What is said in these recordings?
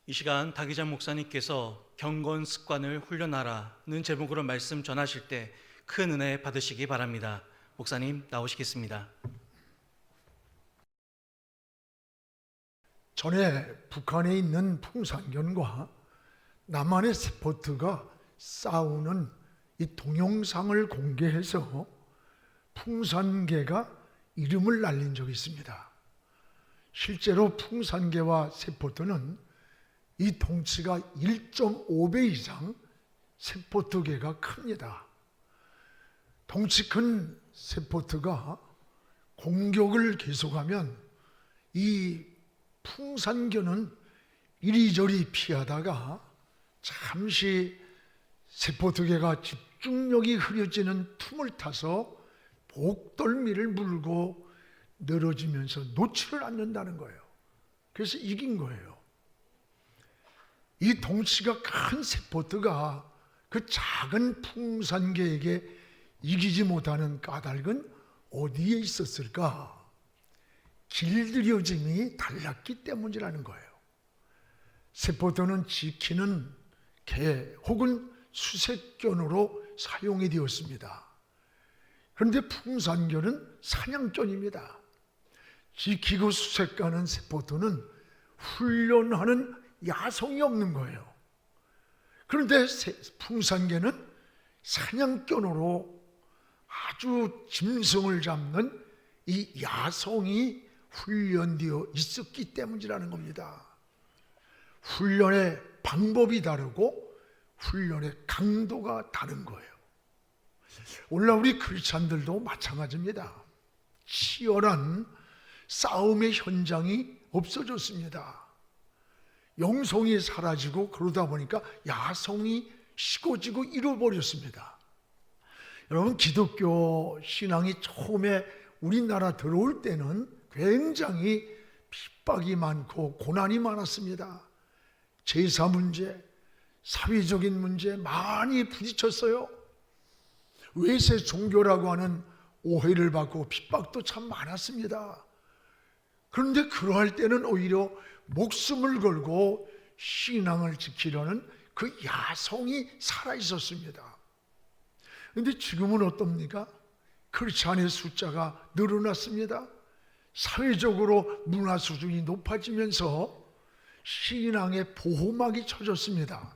이 시간 박희장 목사님께서 경건 습관을 훈련하라는 제목으로 말씀 전하실 때 큰 은혜 받으시기 바랍니다. 목사님 나오시겠습니다. 전에 북한에 있는 풍산견과 남한의 세포트가 싸우는 이 동영상을 공개해서 풍산개가 이름을 날린 적이 있습니다. 실제로 풍산개와 세포트는 이 덩치가 1.5배 이상 세포트개가 큽니다. 덩치 큰 세포트가 공격을 계속하면 이 풍산견은 이리저리 피하다가 잠시 세포트개가 집중력이 흐려지는 틈을 타서 목덜미를 물고 늘어지면서 놓지를 않는다는 거예요. 그래서 이긴 거예요. 이 덩치가 큰 세포트가 그 작은 풍산개에게 이기지 못하는 까닭은 어디에 있었을까? 길들여짐이 달랐기 때문이라는 거예요. 세포트는 지키는 개 혹은 수색견으로 사용이 되었습니다. 그런데 풍산견은 사냥견입니다. 지키고 수색하는 세포트는 훈련하는 야성이 없는 거예요. 그런데 풍산개는 사냥견으로 아주 짐승을 잡는 이 야성이 훈련되어 있었기 때문이라는 겁니다. 훈련의 방법이 다르고 훈련의 강도가 다른 거예요. 오늘날 우리 크리스찬들도 마찬가지입니다. 치열한 싸움의 현장이 없어졌습니다. 영성이 사라지고 그러다 보니까 야성이 식어지고 잃어버렸습니다. 여러분, 기독교 신앙이 처음에 우리나라 들어올 때는 굉장히 핍박이 많고 고난이 많았습니다. 제사 문제, 사회적인 문제 많이 부딪혔어요. 외세 종교라고 하는 오해를 받고 핍박도 참 많았습니다. 그런데 그러할 때는 오히려 목숨을 걸고 신앙을 지키려는 그 야성이 살아있었습니다. 그런데 지금은 어떻습니까? 크리스찬의 숫자가 늘어났습니다. 사회적으로 문화 수준이 높아지면서 신앙의 보호막이 쳐졌습니다.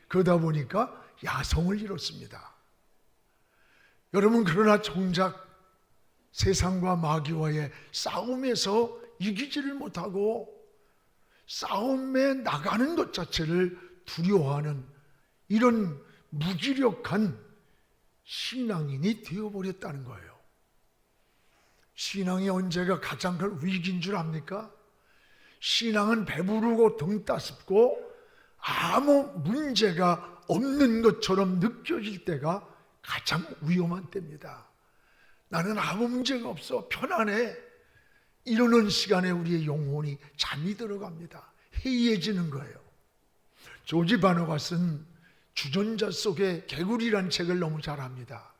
그러다 보니까 야성을 잃었습니다. 여러분, 그러나 정작 세상과 마귀와의 싸움에서 이기지를 못하고 싸움에 나가는 것 자체를 두려워하는 이런 무기력한 신앙인이 되어버렸다는 거예요. 신앙이 언제가 가장 큰 위기인 줄 압니까? 신앙은 배부르고 등 따숩고 아무 문제가 없는 것처럼 느껴질 때가 가장 위험한 때입니다. 나는 아무 문제가 없어, 편안해, 이러는 시간에 우리의 영혼이 잠이 들어갑니다. 해이해지는 거예요. 조지 바노가 쓴 주전자 속의 개구리란 책을 너무 잘 압니다.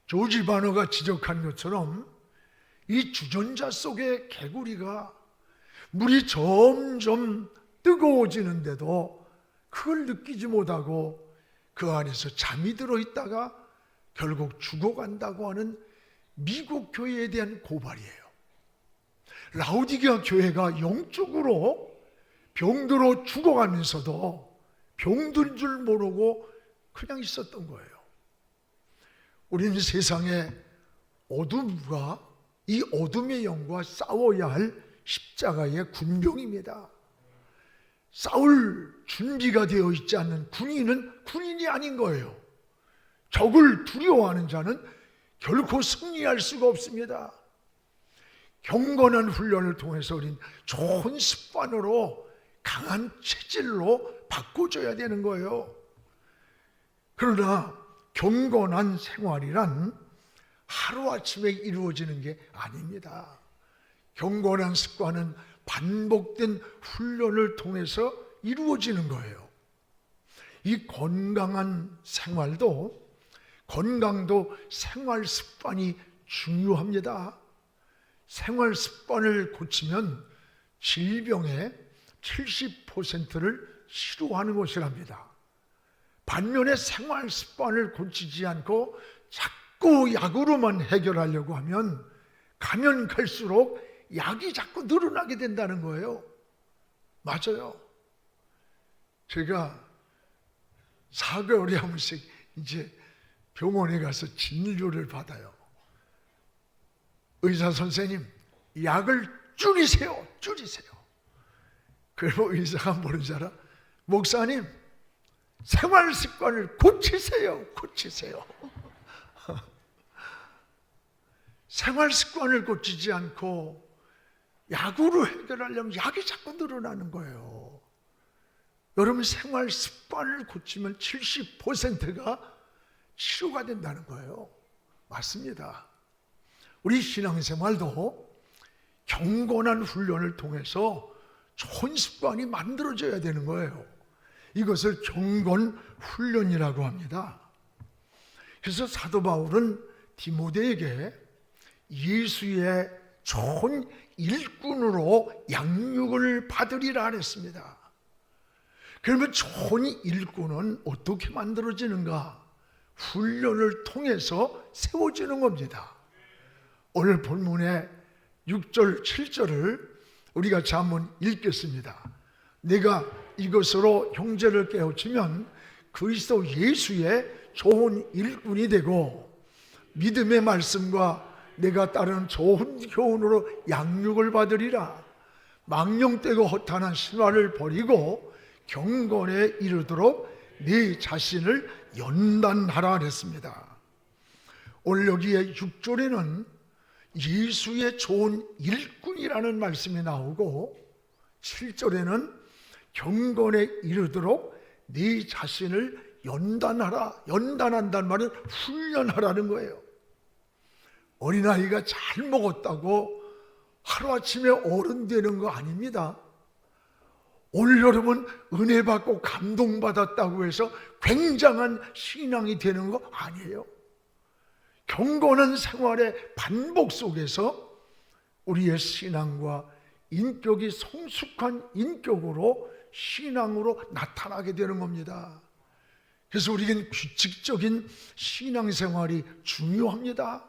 조지 바노가 지적한 것처럼 이 주전자 속의 개구리가 물이 점점 뜨거워지는데도 그걸 느끼지 못하고 그 안에서 잠이 들어있다가 결국 죽어간다고 하는 미국 교회에 대한 고발이에요. 라오디게아 교회가 영적으로 병들어 죽어가면서도 병든 줄 모르고 그냥 있었던 거예요. 우리는 세상의 어둠과 이 어둠의 영과 싸워야 할 십자가의 군병입니다. 싸울 준비가 되어 있지 않는 군인은 군인이 아닌 거예요. 적을 두려워하는 자는 결코 승리할 수가 없습니다. 경건한 훈련을 통해서 우린 좋은 습관으로 강한 체질로 바꿔줘야 되는 거예요. 그러나 경건한 생활이란 하루아침에 이루어지는 게 아닙니다. 경건한 습관은 반복된 훈련을 통해서 이루어지는 거예요. 이 건강한 생활도, 건강도 생활 습관이 중요합니다. 생활 습관을 고치면 질병에 70%를 싫어하는 것이랍니다. 반면에 생활 습관을 고치지 않고 자꾸 약으로만 해결하려고 하면 가면 갈수록 약이 자꾸 늘어나게 된다는 거예요. 맞아요. 제가 4개월에 한 번씩 이제 병원에 가서 진료를 받아요. 의사 선생님, 약을 줄이세요. 그리고 의사가 뭐라는 줄 알아? 목사님, 생활 습관을 고치세요. 생활 습관을 고치지 않고 약으로 해결하려면 약이 자꾸 늘어나는 거예요. 여러분, 생활 습관을 고치면 70%가 치료가 된다는 거예요. 맞습니다. 우리 신앙생활도 경건한 훈련을 통해서 좋은 습관이 만들어져야 되는 거예요. 이것을 경건 훈련이라고 합니다. 그래서 사도 바울은 디모데에게 예수의 좋은 일꾼으로 양육을 받으리라 했습니다. 그러면 좋은 일꾼은 어떻게 만들어지는가? 훈련을 통해서 세워지는 겁니다. 오늘 본문의 6절, 7절을 우리 같이 한번 읽겠습니다. 내가 이것으로 형제를 깨우치면 그리스도 예수의 좋은 일꾼이 되고 믿음의 말씀과 내가 따르는 좋은 교훈으로 양육을 받으리라. 망령되고 허탄한 신화를 버리고 경건에 이르도록 네 자신을 연단하라 했습니다. 오늘 여기에 6절에는 예수의 좋은 일꾼이라는 말씀이 나오고 7절에는 경건에 이르도록 네 자신을 연단하라. 연단한다는 말은 훈련하라는 거예요. 어린아이가 잘 먹었다고 하루아침에 어른 되는 거 아닙니다. 오늘 여러분 은혜 받고 감동받았다고 해서 굉장한 신앙이 되는 거 아니에요. 경건한 생활의 반복 속에서 우리의 신앙과 인격이 성숙한 인격으로 신앙으로 나타나게 되는 겁니다. 그래서 우리에겐 규칙적인 신앙생활이 중요합니다.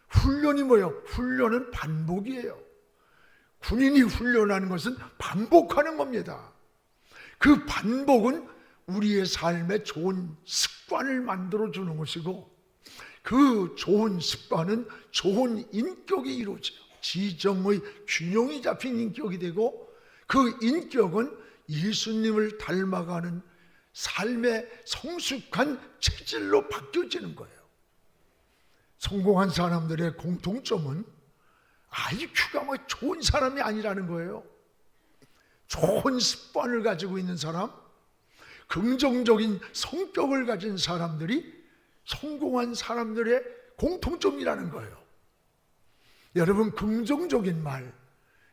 훈련이 뭐예요? 훈련은 반복이에요. 군인이 훈련하는 것은 반복하는 겁니다. 그 반복은 우리의 삶에 좋은 습관을 만들어주는 것이고 그 좋은 습관은 좋은 인격이 이루어져요. 지정의 균형이 잡힌 인격이 되고 그 인격은 예수님을 닮아가는 삶의 성숙한 체질로 바뀌어지는 거예요. 성공한 사람들의 공통점은 IQ가 뭐 좋은 사람이 아니라는 거예요. 좋은 습관을 가지고 있는 사람, 긍정적인 성격을 가진 사람들이 성공한 사람들의 공통점이라는 거예요. 여러분, 긍정적인 말,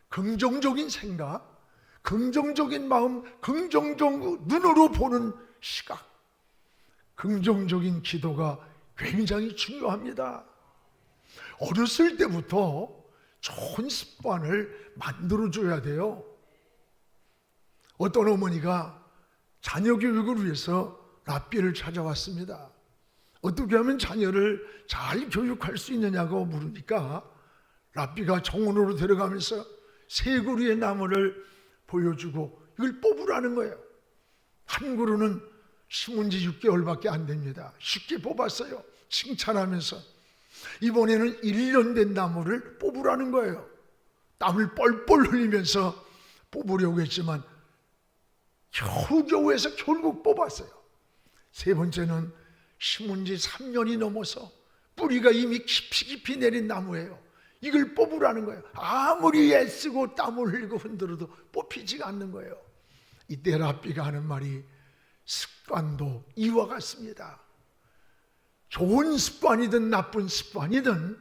긍정적인 생각, 긍정적인 마음, 긍정적 눈으로 보는 시각, 긍정적인 기도가 굉장히 중요합니다. 어렸을 때부터 좋은 습관을 만들어줘야 돼요. 어떤 어머니가 자녀 교육을 위해서 랍비를 찾아왔습니다. 어떻게 하면 자녀를 잘 교육할 수 있느냐고 물으니까 랍비가 정원으로 데려가면서 세 그루의 나무를 보여주고 이걸 뽑으라는 거예요. 한 그루는 심은 지 6개월밖에 안 됩니다. 쉽게 뽑았어요. 칭찬하면서. 이번에는 1년 된 나무를 뽑으라는 거예요. 땀을 뻘뻘 흘리면서 뽑으려고 했지만 겨우겨우 해서 결국 뽑았어요. 세 번째는 심은 지 3년이 넘어서 뿌리가 이미 깊이 내린 나무예요. 이걸 뽑으라는 거예요. 아무리 애쓰고 땀을 흘리고 흔들어도 뽑히지가 않는 거예요. 이때 랍비가 하는 말이 습관도 이와 같습니다. 좋은 습관이든 나쁜 습관이든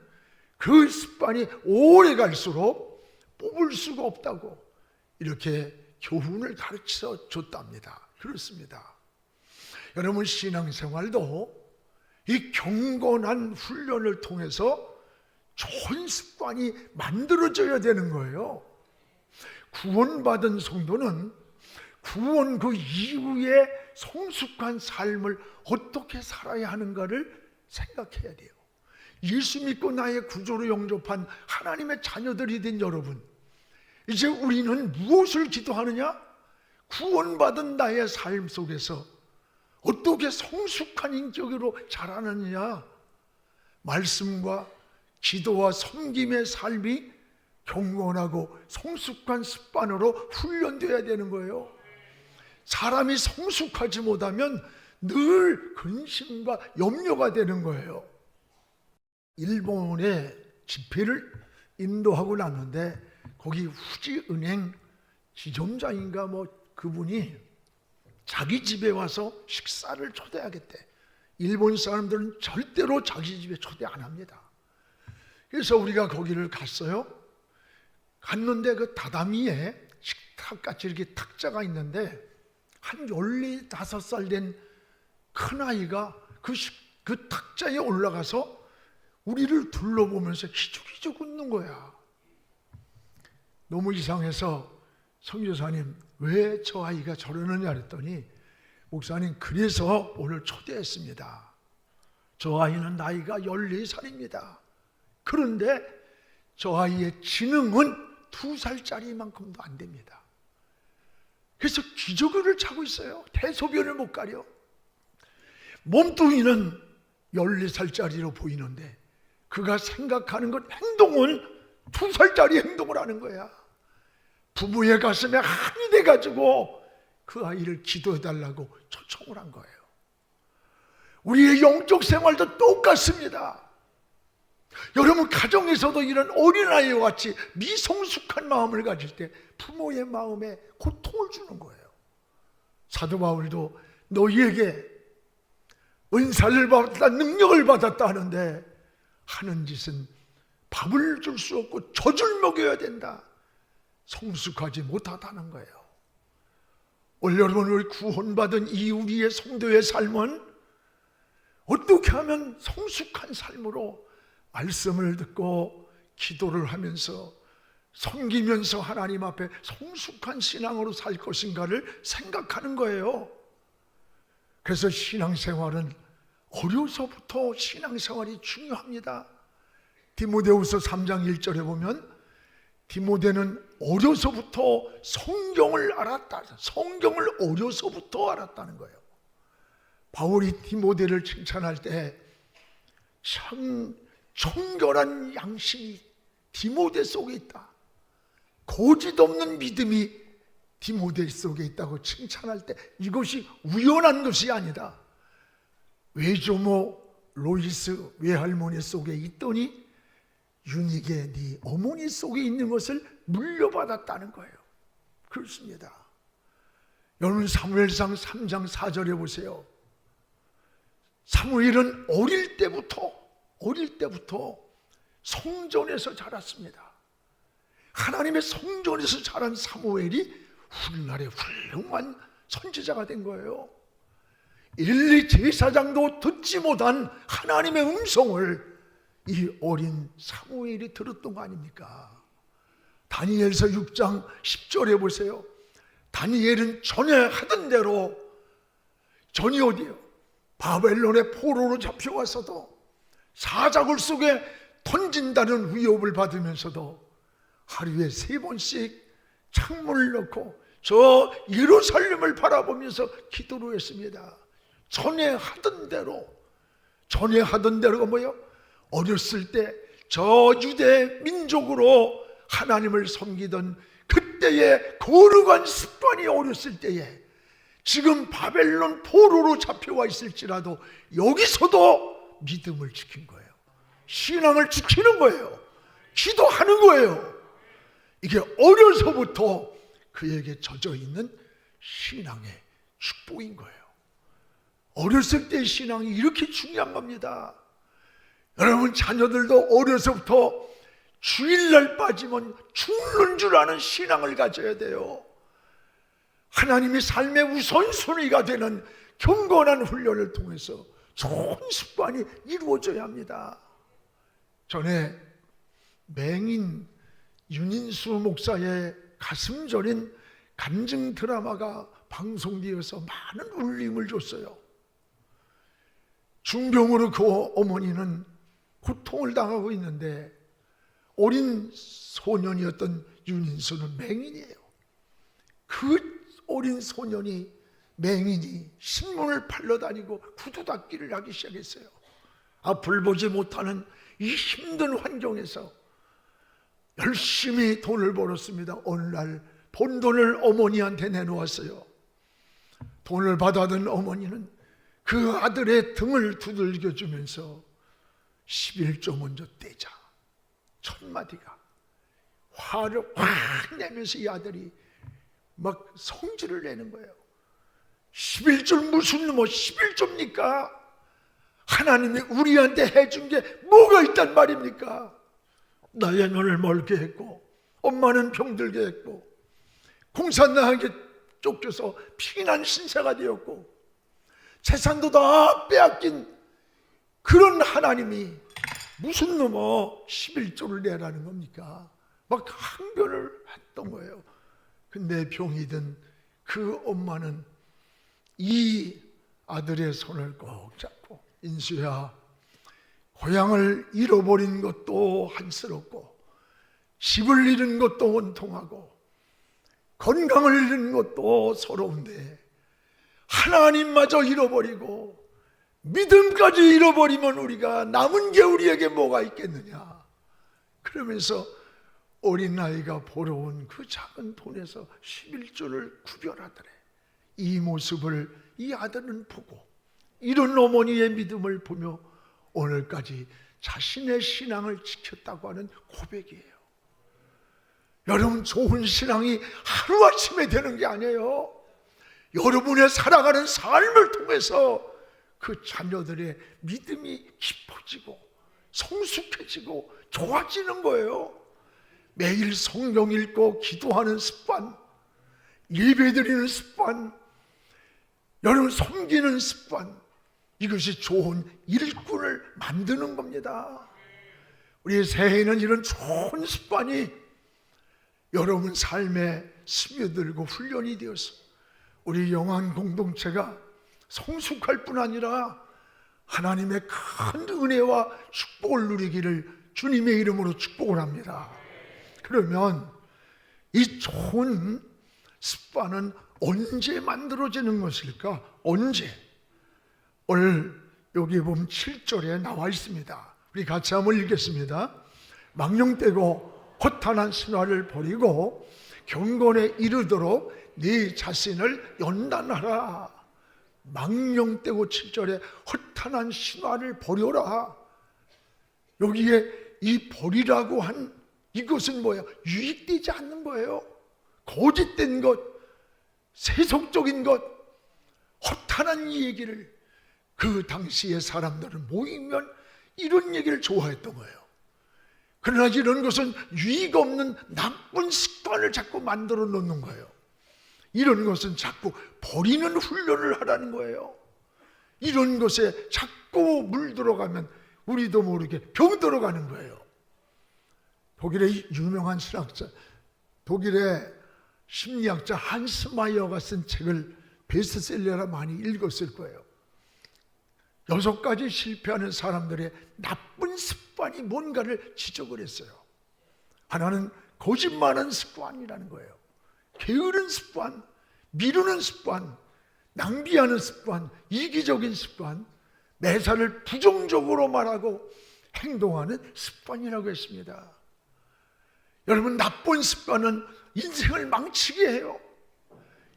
그 습관이 오래 갈수록 뽑을 수가 없다고 이렇게 교훈을 가르쳐 줬답니다. 그렇습니다. 여러분, 신앙생활도 이 경건한 훈련을 통해서 좋은 습관이 만들어져야 되는 거예요. 구원받은 성도는 구원 그 이후에 성숙한 삶을 어떻게 살아야 하는가를 생각해야 돼요. 예수 믿고 나의 구조로 영접한 하나님의 자녀들이 된 여러분, 이제 우리는 무엇을 기도하느냐? 구원받은 나의 삶 속에서 어떻게 성숙한 인격으로 자라느냐? 말씀과 기도와 섬김의 삶이 경건하고 성숙한 습관으로 훈련되어야 되는 거예요. 사람이 성숙하지 못하면 늘 근심과 염려가 되는 거예요. 일본에 집회를 인도하고 났는데 거기 후지은행 지점장인가 그분이 자기 집에 와서 식사를 초대하겠대. 일본 사람들은 절대로 자기 집에 초대 안 합니다. 그래서 우리가 거기를 갔어요. 갔는데 그 다다미에 식탁같이 이렇게 탁자가 있는데 한 14~15살 된 큰아이가 그 탁자에 올라가서 우리를 둘러보면서 희죽희죽 웃는 거야. 너무 이상해서 선교사님 왜 저 아이가 저러느냐 그랬더니 목사님 그래서 오늘 초대했습니다. 저 아이는 나이가 14살입니다. 그런데 저 아이의 지능은 2살짜리만큼도 안 됩니다. 그래서 기저귀를 차고 있어요. 대소변을 못 가려. 몸뚱이는 14살짜리로 보이는데 그가 생각하는 것, 행동은 2살짜리 행동을 하는 거야. 부모의 가슴에 한이 돼가지고 그 아이를 기도해달라고 초청을 한 거예요. 우리의 영적 생활도 똑같습니다. 여러분 가정에서도 이런 어린아이와 같이 미성숙한 마음을 가질 때 부모의 마음에 고통을 주는 거예요. 사도 바울도 너희에게 은사를 받았다, 능력을 받았다 하는데 하는 짓은 밥을 줄 수 없고 젖을 먹여야 된다. 성숙하지 못하다는 거예요. 오늘 여러분, 우리 구원받은 이 우리의 성도의 삶은 어떻게 하면 성숙한 삶으로 말씀을 듣고 기도를 하면서 섬기면서 하나님 앞에 성숙한 신앙으로 살 것인가를 생각하는 거예요. 그래서 신앙생활은 어려서부터 신앙생활이 중요합니다. 디모데후서 3장 1절에 보면 디모데는 어려서부터 성경을 알았다. 성경을 어려서부터 알았다는 거예요. 바울이 디모데를 칭찬할 때 참 정결한 양심이 디모데 속에 있다. 거짓 없는 믿음이 디모데 속에 있다고 칭찬할 때 이것이 우연한 것이 아니다. 외조모 로이스 외할머니 속에 있더니 유니게 네 어머니 속에 있는 것을 물려받았다는 거예요. 그렇습니다. 여러분 사무엘상 3장 4절에 보세요. 사무엘은 어릴 때부터 성전에서 자랐습니다. 하나님의 성전에서 자란 사무엘이 훗날에 훌륭한 선지자가 된 거예요. 엘리 제사장도 듣지 못한 하나님의 음성을 이 어린 사무엘이 들었던 거 아닙니까? 다니엘서 6장 10절에 보세요. 다니엘은 전에 하던 대로, 전이 어디요? 바벨론의 포로로 잡혀왔어도 사자굴 속에 던진다는 위협을 받으면서도 하루에 3번씩 창문을 넣고 저 예루살렘을 바라보면서 기도를 했습니다. 전에 하던 대로가 뭐예요? 어렸을 때 저 유대 민족으로 하나님을 섬기던 그때의 거룩한 습관이 어렸을 때에 지금 바벨론 포로로 잡혀와 있을지라도 여기서도 믿음을 지킨 거예요. 신앙을 지키는 거예요. 기도하는 거예요. 이게 어려서부터 그에게 젖어 있는 신앙의 축복인 거예요. 어렸을 때의 신앙이 이렇게 중요한 겁니다. 여러분 자녀들도 어려서부터 주일날 빠지면 죽는 줄 아는 신앙을 가져야 돼요. 하나님이 삶의 우선순위가 되는 경건한 훈련을 통해서 좋은 습관이 이루어져야 합니다. 전에 맹인 윤인수 목사의 가슴 저린 간증 드라마가 방송되어서 많은 울림을 줬어요. 중병으로 그 어머니는 고통을 당하고 있는데 어린 소년이었던 윤인수는 맹인이에요. 그 어린 소년이 맹인이 신문을 팔러 다니고 구두 닦기를 하기 시작했어요. 앞을 보지 못하는 이 힘든 환경에서 열심히 돈을 벌었습니다. 어느 날 번 돈을 어머니한테 내놓았어요. 돈을 받아든 어머니는 그 아들의 등을 두들겨 주면서 11조 먼저 떼자. 첫 마디가 화를 확 내면서 이 아들이 막 성질을 내는 거예요. 11조 무슨 11조입니까? 하나님이 우리한테 해준 게 뭐가 있단 말입니까? 나의 눈을 멀게 했고 엄마는 병들게 했고 공산당에게 쫓겨서 피난 신세가 되었고 재산도 다 빼앗긴 그런 하나님이 무슨 놈어 11조를 내라는 겁니까? 막 항변을 했던 거예요. 근데 병이 든 그 엄마는 이 아들의 손을 꼭 잡고 인수야, 고향을 잃어버린 것도 한스럽고 집을 잃은 것도 원통하고 건강을 잃은 것도 서러운데 하나님마저 잃어버리고 믿음까지 잃어버리면 우리가 남은 게 우리에게 뭐가 있겠느냐. 그러면서 어린아이가 벌어온 그 작은 돈에서 11조를 구별하더래. 이 모습을 이 아들은 보고 이런 어머니의 믿음을 보며 오늘까지 자신의 신앙을 지켰다고 하는 고백이에요. 여러분, 좋은 신앙이 하루아침에 되는 게 아니에요. 여러분의 살아가는 삶을 통해서 그 자녀들의 믿음이 깊어지고 성숙해지고 좋아지는 거예요. 매일 성경 읽고 기도하는 습관, 예배드리는 습관, 여러분 섬기는 습관, 이것이 좋은 일꾼을 만드는 겁니다. 우리 새해에는 이런 좋은 습관이 여러분 삶에 스며들고 훈련이 되어서 우리 영안 공동체가 성숙할 뿐 아니라 하나님의 큰 은혜와 축복을 누리기를 주님의 이름으로 축복을 합니다. 그러면 이 좋은 습관은 언제 만들어지는 것일까? 언제? 오늘 여기 보면 7절에 나와 있습니다. 우리 같이 한번 읽겠습니다. 망령되고 허탄한 신화를 버리고 경건에 이르도록 네 자신을 연단하라. 망령되고 7절에 허탄한 신화를 버려라. 여기에 이 버리라고 한 이것은 뭐예요? 유익되지 않는 거예요. 거짓된 것, 세속적인 것, 허탄한 이 얘기를 그 당시의 사람들은 모이면 이런 얘기를 좋아했던 거예요. 그러나 이런 것은 유익 없는 나쁜 습관을 자꾸 만들어 놓는 거예요. 이런 것은 자꾸 버리는 훈련을 하라는 거예요. 이런 것에 자꾸 물들어가면 우리도 모르게 병들어가는 거예요. 독일의 유명한 신학자, 독일의 심리학자 한스 마이어가 쓴 책을 베스트셀러라 많이 읽었을 거예요. 6가지 실패하는 사람들의 나쁜 습관이 뭔가를 지적을 했어요. 하나는 거짓말하는 습관이라는 거예요. 게으른 습관, 미루는 습관, 낭비하는 습관, 이기적인 습관, 매사를 부정적으로 말하고 행동하는 습관이라고 했습니다. 여러분, 나쁜 습관은 인생을 망치게 해요.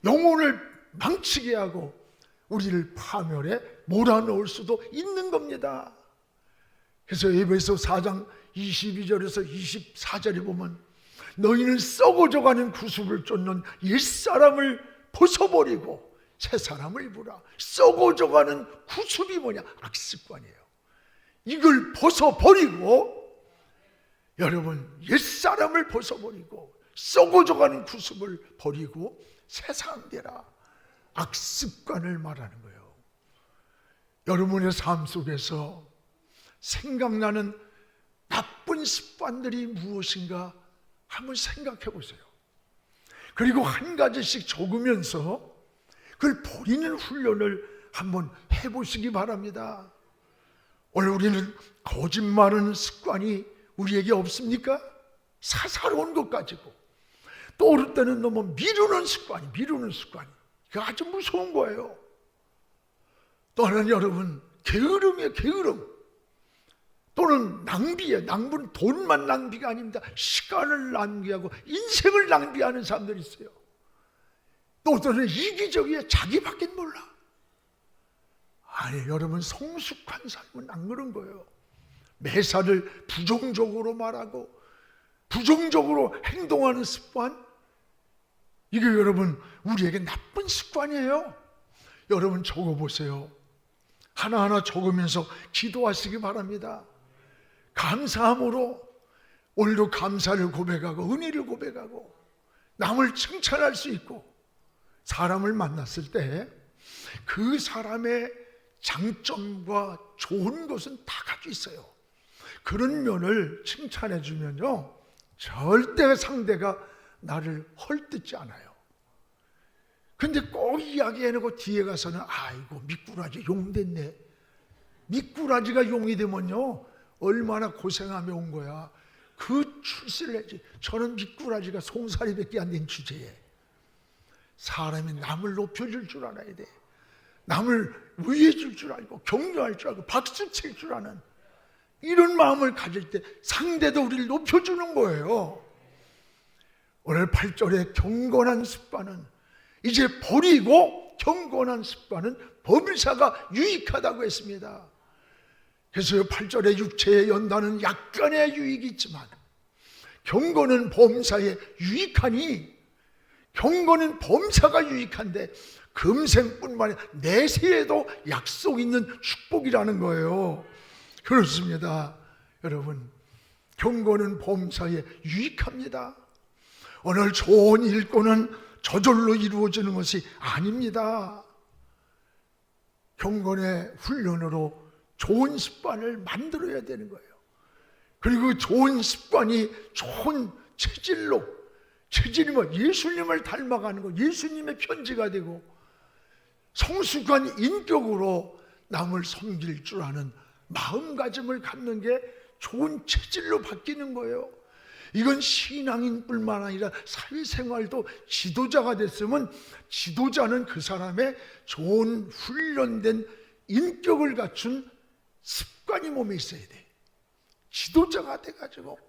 영혼을 망치게 하고 우리를 파멸에 몰아넣을 수도 있는 겁니다. 그래서 에베소 4장 22절에서 24절에 보면 너희는 썩어져가는 구습을 쫓는 옛사람을 벗어버리고 새사람을 입으라. 썩어져가는 구습이 뭐냐? 악습관이에요. 이걸 벗어버리고 여러분, 옛사람을 벗어버리고 썩어져가는 구습을 버리고 새사람 되라. 악습관을 말하는 거예요. 여러분의 삶 속에서 생각나는 나쁜 습관들이 무엇인가 한번 생각해 보세요. 그리고 한 가지씩 적으면서 그걸 버리는 훈련을 한번 해보시기 바랍니다. 오늘 우리는 거짓말하는 습관이 우리에게 없습니까? 사사로운 것 가지고 또 어떨 때는 너무 미루는 습관이 그게 아주 무서운 거예요. 또는 여러분 게으름이에요. 게으름. 또는 낭비예요. 낭비는 돈만 낭비가 아닙니다. 시간을 낭비하고 인생을 낭비하는 사람들이 있어요. 또 어떤 이기적이에요. 자기밖에 몰라. 아니 여러분 성숙한 삶은 안 그런 거예요. 매사를 부정적으로 말하고 부정적으로 행동하는 습관, 이게 여러분 우리에게 나쁜 습관이에요. 여러분 적어보세요. 하나하나 적으면서 기도하시기 바랍니다. 감사함으로 오늘도 감사를 고백하고 은혜를 고백하고 남을 칭찬할 수 있고, 사람을 만났을 때 그 사람의 장점과 좋은 것은 다 가지고 있어요. 그런 면을 칭찬해 주면요 절대 상대가 나를 헐뜯지 않아요. 근데 꼭 이야기해놓고 뒤에 가서는 아이고 미꾸라지 용 됐네. 미꾸라지가 용이 되면요 얼마나 고생하며 온 거야. 그 출세를 했지. 저는 미꾸라지가 송사리밖에 안 된 주제에 사람이 남을 높여줄 줄 알아야 돼. 남을 위해 줄 줄 알고 격려할 줄 알고 박수 칠 줄 아는 이런 마음을 가질 때 상대도 우리를 높여주는 거예요. 오늘 8절의 경건한 습관은 이제 버리고 경건한 습관은 범사가 유익하다고 했습니다. 그래서 8절의 육체에 연다는 약간의 유익이 있지만 경건은 범사에 유익하니, 경건은 범사가 유익한데 금생뿐만 아니라 내세에도 약속 있는 축복이라는 거예요. 그렇습니다. 여러분 경건은 범사에 유익합니다. 오늘 좋은 일꾼은 저절로 이루어지는 것이 아닙니다. 경건의 훈련으로 좋은 습관을 만들어야 되는 거예요. 그리고 좋은 습관이 좋은 체질이 뭐 예수님을 닮아가는 거, 예수님의 편지가 되고 성숙한 인격으로 남을 섬길 줄 아는 마음가짐을 갖는 게 좋은 체질로 바뀌는 거예요. 이건 신앙인뿐만 아니라 사회생활도 지도자가 됐으면 지도자는 그 사람의 좋은 훈련된 인격을 갖춘 습관이 몸에 있어야 돼. 지도자가 돼가지고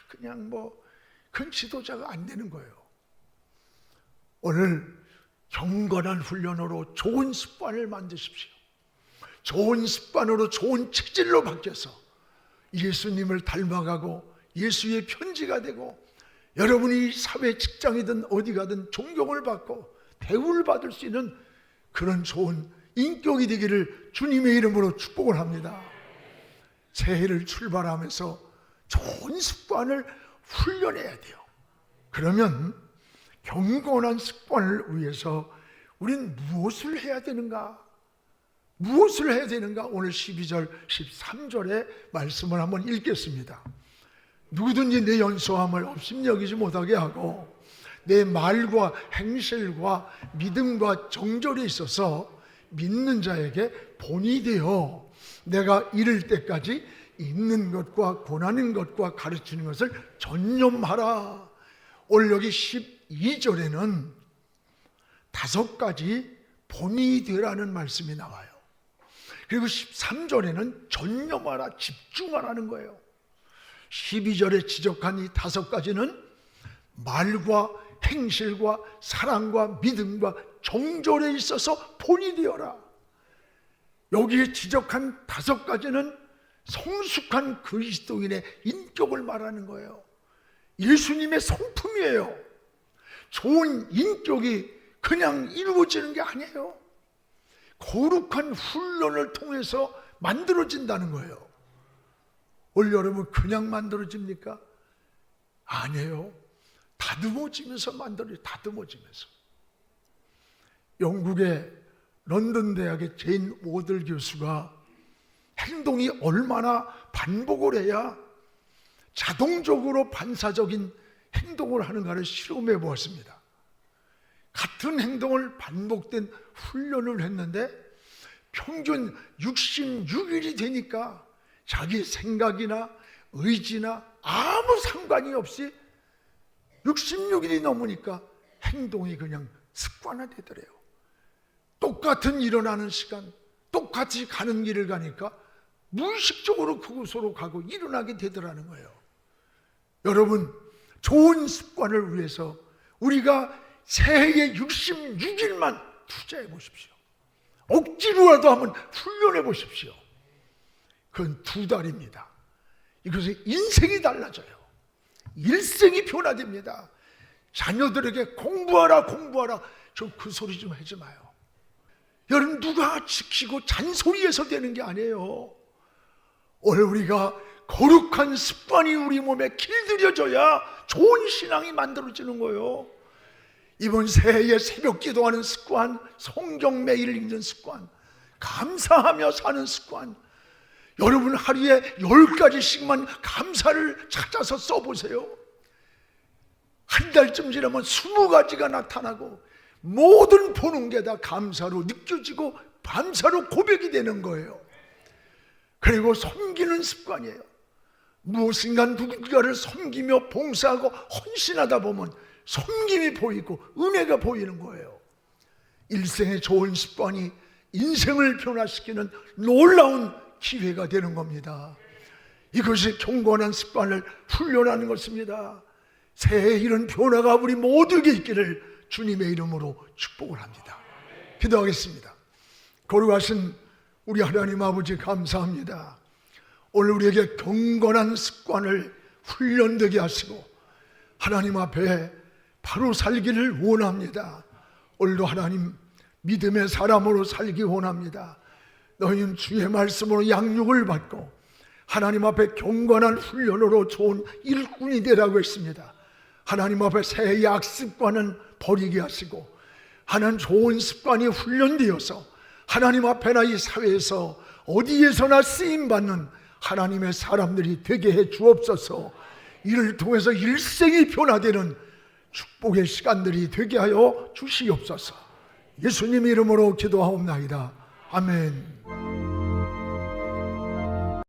그냥 그건 지도자가 안 되는 거예요. 오늘 경건한 훈련으로 좋은 습관을 만드십시오. 좋은 습관으로 좋은 체질로 바뀌어서 예수님을 닮아가고 예수의 편지가 되고 여러분이 사회 직장이든 어디 가든 존경을 받고 대우를 받을 수 있는 그런 좋은 인격이 되기를 주님의 이름으로 축복을 합니다. 새해를 출발하면서 좋은 습관을 훈련해야 돼요. 그러면 경건한 습관을 위해서 우리는 무엇을 해야 되는가? 무엇을 해야 되는가? 오늘 12절, 13절의 말씀을 한번 읽겠습니다. 누구든지 내 연소함을 업신여기지 못하게 하고 내 말과 행실과 믿음과 정절에 있어서 믿는 자에게 본이 되어 내가 이를 때까지 있는 것과 권하는 것과 가르치는 것을 전념하라. 오늘 여기 12절에는 5가지 본이 되라는 말씀이 나와요. 그리고 13절에는 전념하라, 집중하라는 거예요. 12절에 지적한 이 5가지는 말과 행실과 사랑과 믿음과 정절에 있어서 본이 되어라. 여기에 지적한 5가지는 성숙한 그리스도인의 인격을 말하는 거예요. 예수님의 성품이에요. 좋은 인격이 그냥 이루어지는 게 아니에요. 거룩한 훈련을 통해서 만들어진다는 거예요. 오늘 여러분 그냥 만들어집니까? 아니에요. 다듬어지면서 만들어요. 다듬어지면서. 영국의 런던 대학의 제인 오들 교수가 행동이 얼마나 반복을 해야 자동적으로 반사적인 행동을 하는가를 실험해 보았습니다. 같은 행동을 반복된 훈련을 했는데 평균 66일이 되니까 자기 생각이나 의지나 아무 상관이 없이 66일이 넘으니까 행동이 그냥 습관화되더래요. 똑같은 일어나는 시간, 똑같이 가는 길을 가니까 무의식적으로 그곳으로 가고 일어나게 되더라는 거예요. 여러분, 좋은 습관을 위해서 우리가 새해에 66일만 투자해 보십시오. 억지로라도 한번 훈련해 보십시오. 그건 2달입니다. 이것은 인생이 달라져요. 일생이 변화됩니다. 자녀들에게 공부하라 좀 그 소리 좀 하지 마요. 여러분, 누가 지키고 잔소리해서 되는 게 아니에요. 오늘 우리가 거룩한 습관이 우리 몸에 길들여져야 좋은 신앙이 만들어지는 거예요. 이번 새해에 새벽 기도하는 습관, 성경 매일 읽는 습관, 감사하며 사는 습관, 여러분 하루에 10가지씩만 감사를 찾아서 써보세요. 한 달쯤 지나면 20가지가 나타나고 모든 보는 게 다 감사로 느껴지고 감사로 고백이 되는 거예요. 그리고 섬기는 습관이에요. 무엇인가 누군가를 섬기며 봉사하고 헌신하다 보면 섬김이 보이고 은혜가 보이는 거예요. 일생의 좋은 습관이 인생을 변화시키는 놀라운 기회가 되는 겁니다. 이것이 경건한 습관을 훈련하는 것입니다. 새해 이런 변화가 우리 모두에게 있기를 주님의 이름으로 축복을 합니다. 기도하겠습니다. 거룩하신 우리 하나님 아버지, 감사합니다. 오늘 우리에게 경건한 습관을 훈련되게 하시고 하나님 앞에 바로 살기를 원합니다. 오늘도 하나님 믿음의 사람으로 살기 원합니다. 너희는 주의 말씀으로 양육을 받고 하나님 앞에 경건한 훈련으로 좋은 일꾼이 되라고 했습니다. 하나님 앞에 새해의 악습관은 버리게 하시고 하나님 좋은 습관이 훈련되어서 하나님 앞에나 이 사회에서 어디에서나 쓰임받는 하나님의 사람들이 되게 해 주옵소서. 이를 통해서 일생이 변화되는 축복의 시간들이 되게 하여 주시옵소서. 예수님 이름으로 기도하옵나이다. 아멘.